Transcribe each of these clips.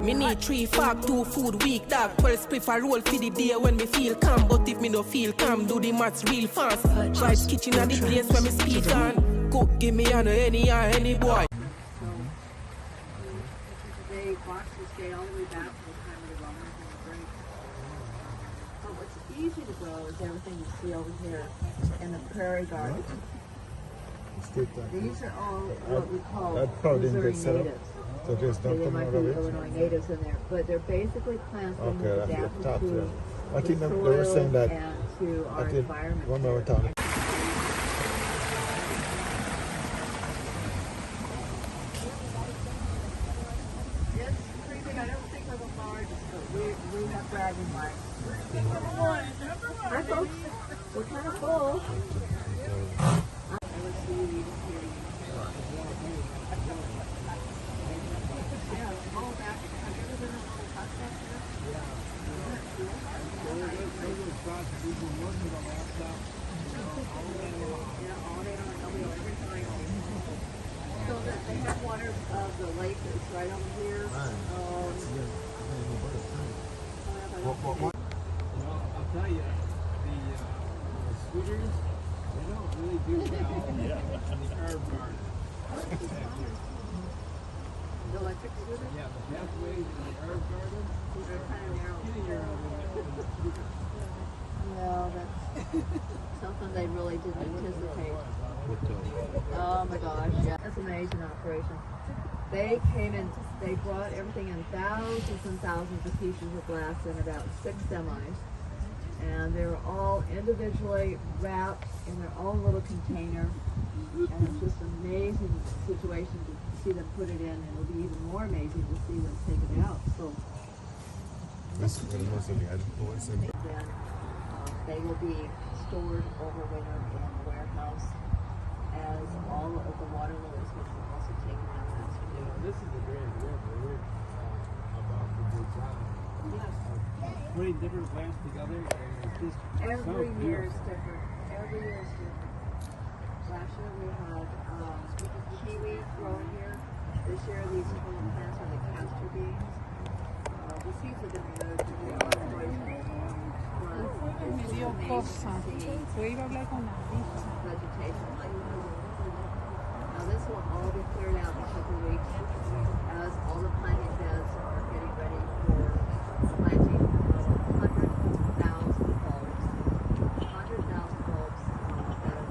Me need 3 fork, 2 food week, dog. 12 spliff a roll for the day when me feel calm. But if me no feel calm, do the maths real fast. Vibes kitchen at the place where me speak on. Cook, give me on any boy. They watch this day all the way back to the time of the Romans and the Greeks. But what's easy to grow is everything you see over here in the prairie garden. These are all what we call Missouri natives. So just Okay, don't they come might out be of it. Illinois natives in there, but they're basically plants that Okay, have that's adapted the top to there. I the think they soil were saying that. and to our I think environment. one more time. It's pretty big. I don't think we're the largest, but we have bragging rights. Hi folks, we're kind of full. So that they have water of the lake that's right over here. I'll tell you, the scooters, they don't really do well in the herb garden. The electric scooter? Yeah, the pathways in the herb garden, They're kind of narrow. Well, that's something they really didn't anticipate. Oh my gosh, yeah. That's an amazing operation. They came in, they brought everything in thousands and thousands of pieces of glass in about 6 semis. And they were all individually wrapped in their own little container. And it's just an amazing situation to see them put it in, and it'll be even more amazing to see them take it out. So then they will be stored over winter in the warehouse as all of the water lilies, which will also take them out to do. this is a great example about the design. Yes. Putting different plants together, and it's just Every so year is beautiful. different. Every year is different. Last year we had kiwi growing here. This year these little plants are the castor beans. The seeds have been removed to do operation. Me dio cosa. Yo iba a hablar con la hija. Vegetation like this. Now this will all be cleared out in a couple of weeks as all the planting beds are getting ready for planting 100,000 bulbs. 100,000 bulbs that are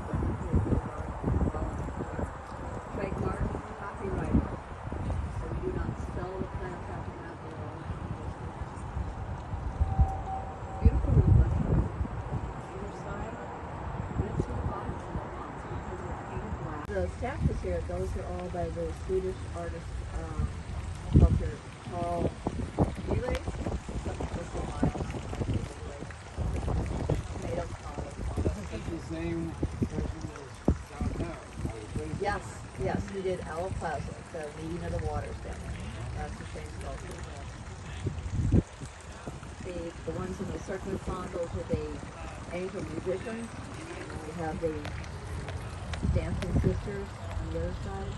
specifically for trademark copyrighted. So we do not sell the plants after that. Beautiful reflection. Either side. The statues here, those are all by the Swedish artist, sculptor Carl Relays. It's the same person as downtown. Yes, yes, he did Owl Plaza, the meeting of the waters down there. That's the same sculpture. The ones in the circular pond, those are the angel musicians. And we have the dancing sisters on the other side.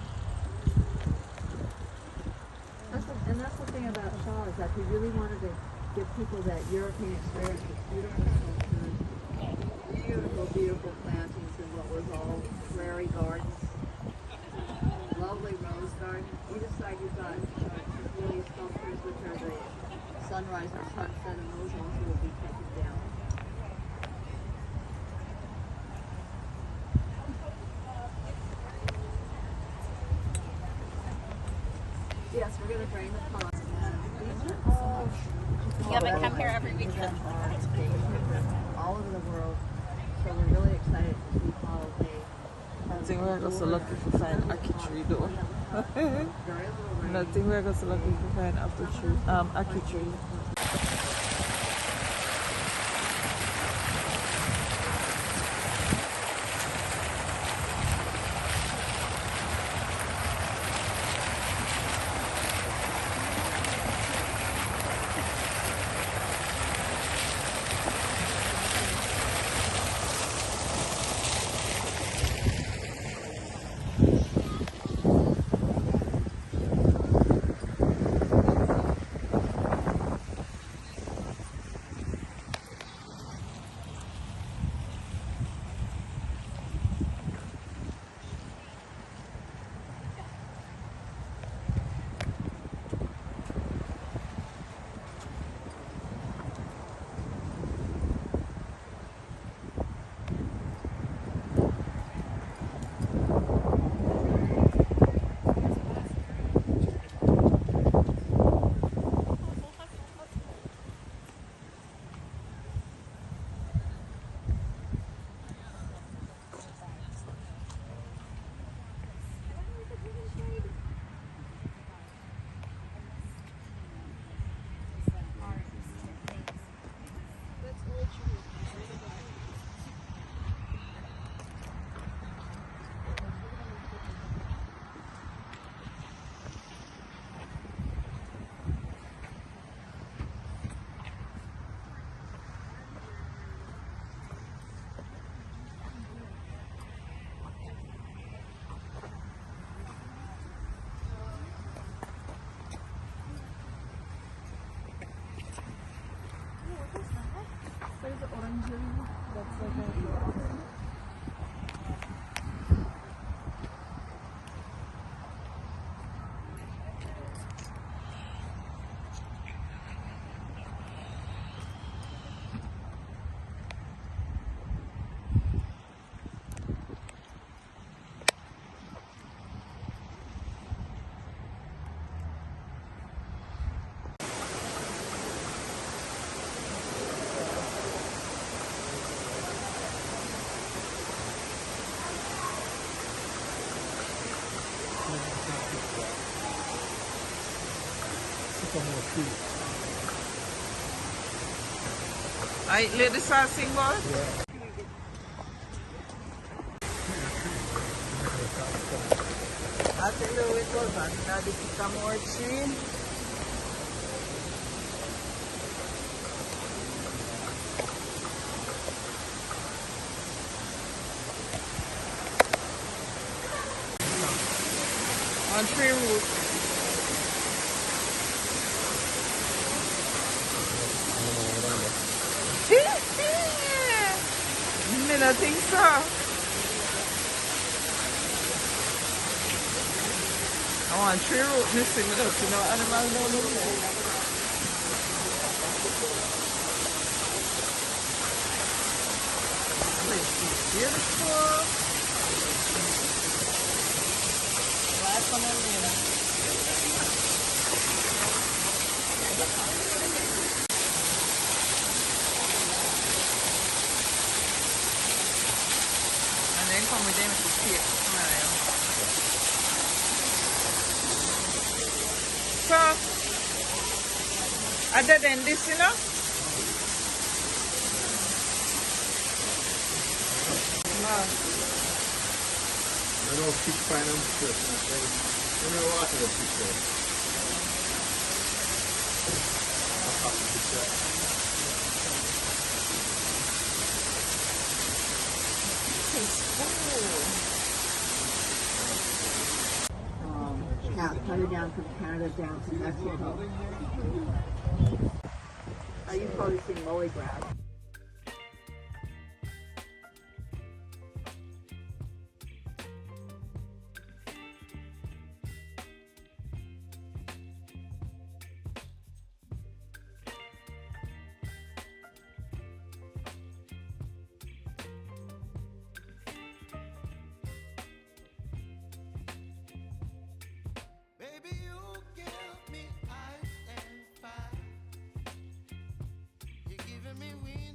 That's the thing about Shaw, is that he really wanted to give people that European experience with beautiful sculptures, beautiful, beautiful plantings in what was all prairie gardens. Lovely rose garden. Either side you've got lily sculptures, which are the sunrise or sunset, and those also will be taken down. Yes, we're going to drain the pond. These are all. Yeah, but come here every weekend. All over the world. So we're really excited to see how they. I think we're just so lucky to find Aki tree though. I think we're just so lucky to find Aki tree. I lady start sing about? I tell you it was and now this is some more tree. On tree root. Me not think so. I want tree root missing. Me don't see no animal no look there. This is beautiful. Life on a lane. And then come with them to see it. So, other than this, you know? No. I know keep finding them fish. I know a lot of the fish. Coming down from Canada down to Mexico. You've probably seen molly crab. Me wings.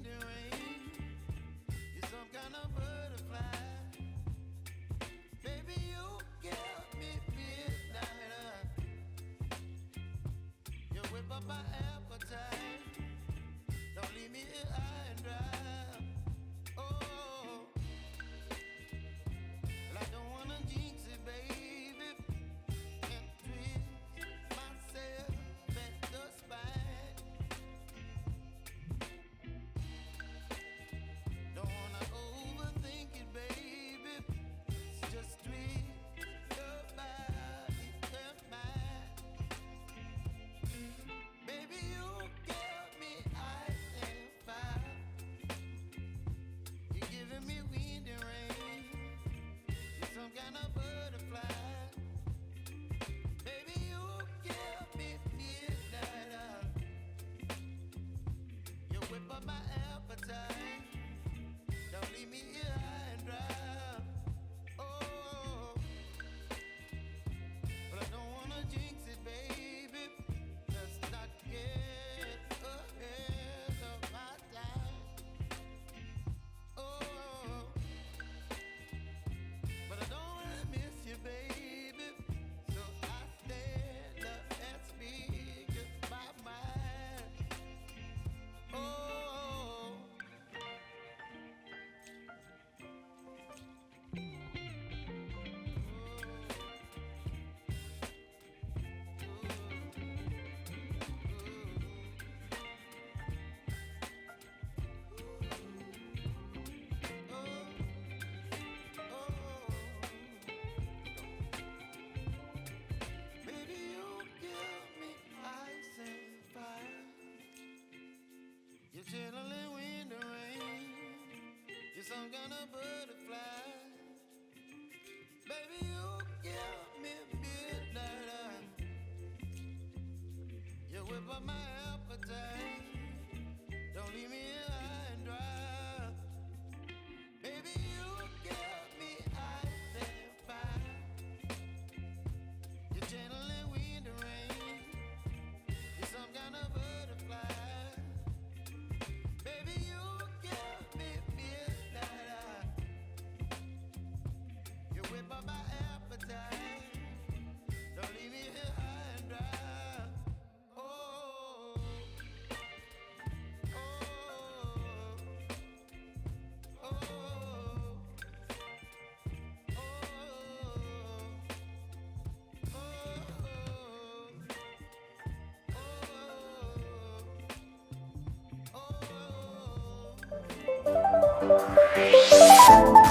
You're some kind of butterfly. Baby, you give me midnight. You whip up my appetite. Don't leave me here high and dry. Baby, you give me ice and fire. You're channeling wind and rain. You're some kind of butterfly. Baby, you give me midnight. You whip up my appetite. Don't leave me here high and dry. Oh, oh, oh, oh, oh, oh, oh.